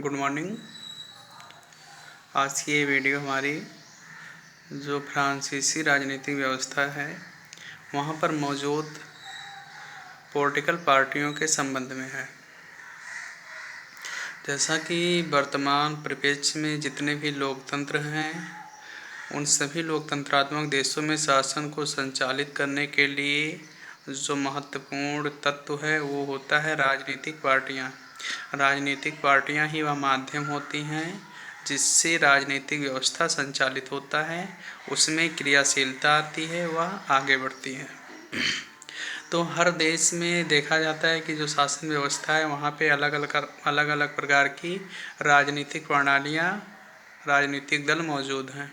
Good morning. आज की ये वीडियो हमारी जो फ्रांसीसी राजनीतिक व्यवस्था है वहाँ पर मौजूद पॉलिटिकल पार्टियों के संबंध में है। जैसा कि वर्तमान परिप्रेक्ष्य में जितने भी लोकतंत्र हैं उन सभी लोकतंत्रात्मक देशों में शासन को संचालित करने के लिए जो महत्वपूर्ण तत्व है वो होता है राजनीतिक पार्टियाँ। राजनीतिक पार्टियाँ ही वह माध्यम होती हैं जिससे राजनीतिक व्यवस्था संचालित होता है, उसमें क्रियाशीलता आती है, वह आगे बढ़ती है। तो हर देश में देखा जाता है कि जो शासन व्यवस्था है वहाँ पे अलग अलग प्रकार की राजनीतिक प्रणालियाँ, राजनीतिक दल मौजूद हैं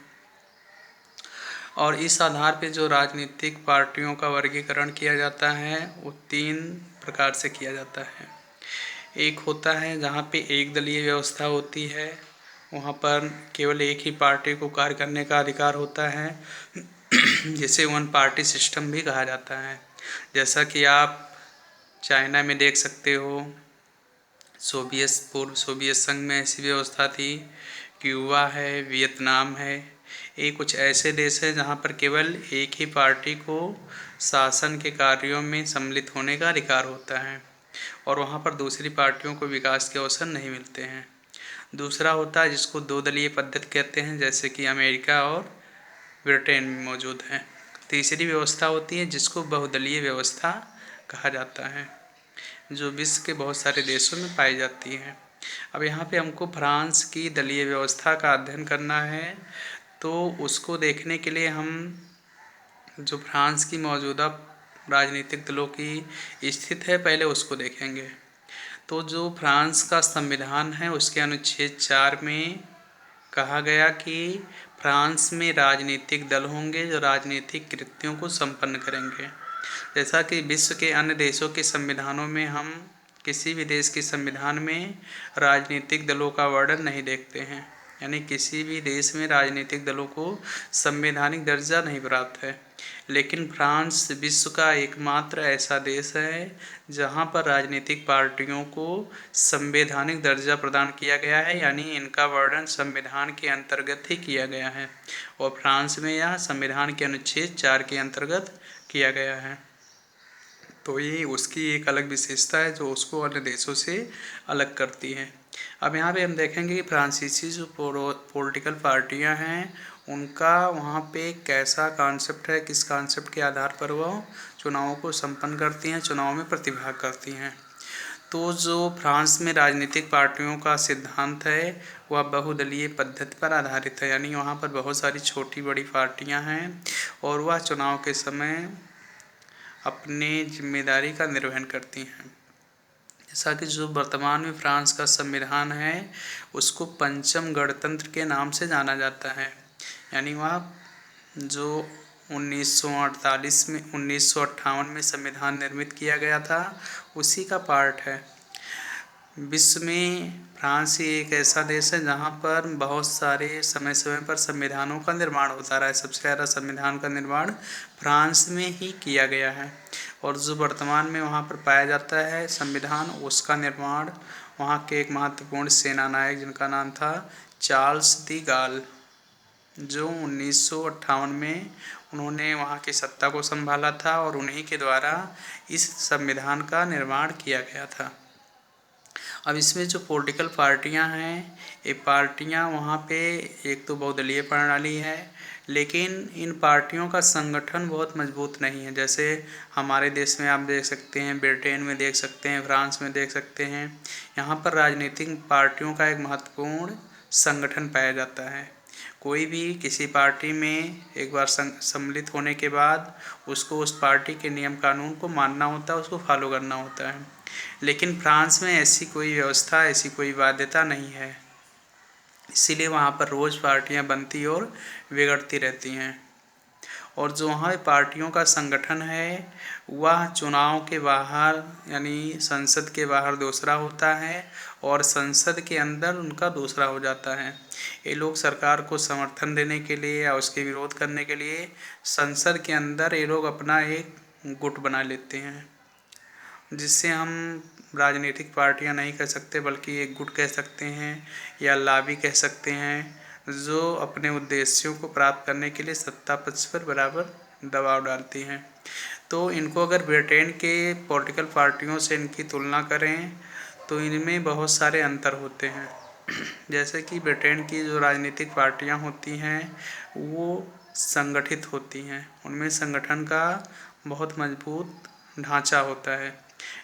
और इस आधार पे जो राजनीतिक पार्टियों का वर्गीकरण किया जाता है वो 3 प्रकार से किया जाता है। एक होता है जहाँ पे एक दलीय व्यवस्था होती है, वहाँ पर केवल एक ही पार्टी को कार्य करने का अधिकार होता है जिसे वन पार्टी सिस्टम भी कहा जाता है। जैसा कि आप चाइना में देख सकते हो, पूर्व सोवियत संघ में ऐसी व्यवस्था थी, क्यूबा है, वियतनाम है। ये कुछ ऐसे देश हैं जहाँ पर केवल एक ही पार्टी को शासन के कार्यों में सम्मिलित होने का अधिकार होता है और वहाँ पर दूसरी पार्टियों को विकास के अवसर नहीं मिलते हैं। दूसरा होता है जिसको 2 दलीय पद्धति कहते हैं, जैसे कि अमेरिका और ब्रिटेन में मौजूद है। तीसरी व्यवस्था होती है जिसको बहुदलीय व्यवस्था कहा जाता है, जो विश्व के बहुत सारे देशों में पाई जाती है। अब यहाँ पे हमको फ्रांस की दलीय व्यवस्था का अध्ययन करना है, तो उसको देखने के लिए हम जो फ्रांस की मौजूदा राजनीतिक दलों की स्थिति है पहले उसको देखेंगे। तो जो फ्रांस का संविधान है उसके अनुच्छेद 4 में कहा गया कि फ्रांस में राजनीतिक दल होंगे जो राजनीतिक कृत्यों को संपन्न करेंगे। जैसा कि विश्व के अन्य देशों के संविधानों में हम किसी भी देश के संविधान में राजनीतिक दलों का वर्णन नहीं देखते हैं, यानी किसी भी देश में राजनीतिक दलों को संवैधानिक दर्जा नहीं प्राप्त है। लेकिन फ्रांस विश्व का एकमात्र ऐसा देश है जहां पर राजनीतिक पार्टियों को संवैधानिक दर्जा प्रदान किया गया है, यानी इनका वर्णन संविधान के अंतर्गत ही किया गया है और फ्रांस में यह संविधान के अनुच्छेद 4 के अंतर्गत किया गया है। तो ये उसकी एक अलग विशेषता है जो उसको अन्य देशों से अलग करती है। अब यहाँ पे हम देखेंगे कि फ्रांसीसी जो पॉलिटिकल पार्टियाँ हैं उनका वहाँ पे कैसा कॉन्सेप्ट है, किस कॉन्सेप्ट के आधार पर वह चुनावों को संपन्न करती हैं, चुनाव में प्रतिभाग करती हैं। तो जो फ्रांस में राजनीतिक पार्टियों का सिद्धांत है वह बहुदलीय पद्धति पर आधारित है, यानी वहाँ पर बहुत सारी छोटी बड़ी पार्टियाँ हैं और वह चुनाव के समय अपने जिम्मेदारी का निर्वहन करती हैं। जैसा कि जो वर्तमान में फ्रांस का संविधान है उसको पंचम गणतंत्र के नाम से जाना जाता है, यानी वह जो 1958 में संविधान निर्मित किया गया था उसी का पार्ट है। विश्व में फ्रांस ही एक ऐसा देश है जहाँ पर बहुत सारे समय समय पर संविधानों का निर्माण होता रहा है। सबसे ज़्यादा संविधान का निर्माण फ्रांस में ही किया गया है और जो वर्तमान में वहाँ पर पाया जाता है संविधान, उसका निर्माण वहाँ के एक महत्वपूर्ण सेना नायक जिनका नाम था चार्ल्स डी गाल, जो 1958 में उन्होंने वहाँ की सत्ता को संभाला था और उन्हीं के द्वारा इस संविधान का निर्माण किया गया था। अब इसमें जो पॉलिटिकल पार्टियां हैं ये पार्टियां वहाँ पे एक तो बहुदलीय प्रणाली है, लेकिन इन पार्टियों का संगठन बहुत मजबूत नहीं है। जैसे हमारे देश में आप देख सकते हैं, ब्रिटेन में देख सकते हैं, फ्रांस में देख सकते हैं, यहाँ पर राजनीतिक पार्टियों का एक महत्वपूर्ण संगठन पाया जाता है। कोई भी किसी पार्टी में एक बार सम्मिलित होने के बाद उसको उस पार्टी के नियम कानून को मानना होता है, उसको फॉलो करना होता है। लेकिन फ्रांस में ऐसी कोई व्यवस्था, ऐसी कोई बाध्यता नहीं है, इसीलिए वहाँ पर रोज़ पार्टियाँ बनती और बिगड़ती रहती हैं। और जो वहाँ पार्टियों का संगठन है वह चुनाव के बाहर यानी संसद के बाहर दूसरा होता है और संसद के अंदर उनका दूसरा हो जाता है। ये लोग सरकार को समर्थन देने के लिए या उसके विरोध करने के लिए संसद के अंदर ये लोग अपना एक गुट बना लेते हैं, जिससे हम राजनीतिक पार्टियां नहीं कह सकते बल्कि एक गुट कह सकते हैं या लॉबी कह सकते हैं, जो अपने उद्देश्यों को प्राप्त करने के लिए सत्ता पक्ष पर बराबर दबाव डालती हैं। तो इनको अगर ब्रिटेन के पॉलिटिकल पार्टियों से इनकी तुलना करें तो इनमें बहुत सारे अंतर होते हैं। जैसे कि ब्रिटेन की जो राजनीतिक पार्टियां होती हैं वो संगठित होती हैं, उनमें संगठन का बहुत मजबूत ढांचा होता है।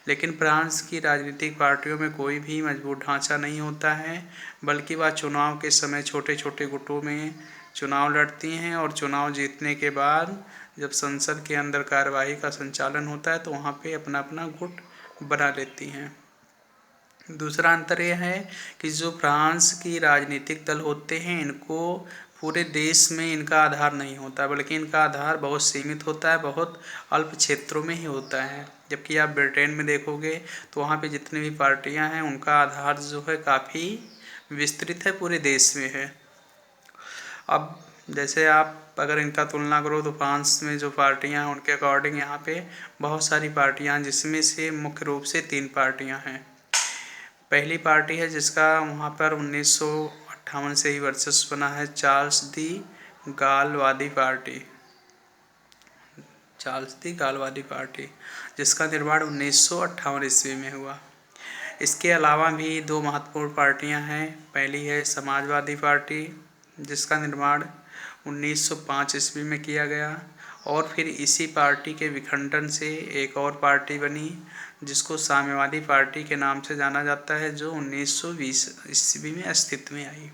लेकिन फ्रांस की राजनीतिक पार्टियों में कोई भी मजबूत ढांचा नहीं होता है, बल्कि वह चुनाव के समय छोटे छोटे गुटों में चुनाव लड़ती हैं और चुनाव जीतने के बाद जब संसद के अंदर कार्यवाही का संचालन होता है तो वहाँ पे अपना अपना गुट बना लेती हैं। दूसरा अंतर यह है कि जो फ्रांस की राजनीतिक दल होते हैं इनको पूरे देश में इनका आधार नहीं होता, बल्कि इनका आधार बहुत सीमित होता है, बहुत अल्प क्षेत्रों में ही होता है। जबकि आप ब्रिटेन में देखोगे तो वहाँ पे जितनी भी पार्टियां हैं उनका आधार जो है काफ़ी विस्तृत है, पूरे देश में है। अब जैसे आप अगर इनका तुलना करो तो फ्रांस में जो पार्टियां हैं उनके अकॉर्डिंग यहाँ पे बहुत सारी पार्टियां हैं, जिसमें से मुख्य रूप से 3 पार्टियां हैं। पहली पार्टी है जिसका वहाँ पर 1958 से ही वर्चस्व बना है, चार्ल्स दी गालवादी पार्टी। चार्ल्स दी गालवादी पार्टी जिसका निर्माण 1958 ईस्वी में हुआ। इसके अलावा भी 2 महत्वपूर्ण पार्टियां हैं। पहली है समाजवादी पार्टी जिसका निर्माण 1905 ईस्वी में किया गया, और फिर इसी पार्टी के विखंडन से एक और पार्टी बनी जिसको साम्यवादी पार्टी के नाम से जाना जाता है, जो 1920 ईस्वी में अस्तित्व में आई।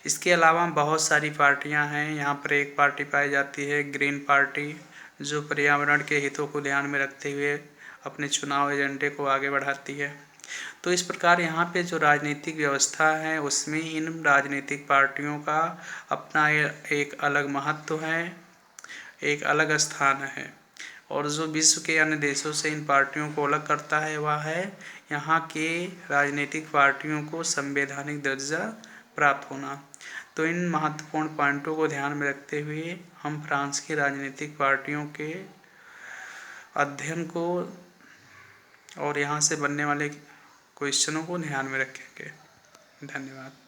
इसके अलावा बहुत सारी पार्टियां हैं। यहाँ पर एक पार्टी पाई जाती है ग्रीन पार्टी, जो पर्यावरण के हितों को ध्यान में रखते हुए अपने चुनाव एजेंडे को आगे बढ़ाती है। तो इस प्रकार यहाँ पे जो राजनीतिक व्यवस्था है उसमें इन राजनीतिक पार्टियों का अपना एक अलग महत्व है, एक अलग स्थान है। और जो विश्व के अन्य देशों से इन पार्टियों को अलग करता है वह है यहाँ के राजनीतिक पार्टियों को संवैधानिक दर्जा प्राप्त होना। तो इन महत्वपूर्ण पॉइंटों को ध्यान में रखते हुए हम फ्रांस की राजनीतिक पार्टियों के अध्ययन को और यहाँ से बनने वाले क्वेश्चनों को ध्यान में रखेंगे। धन्यवाद।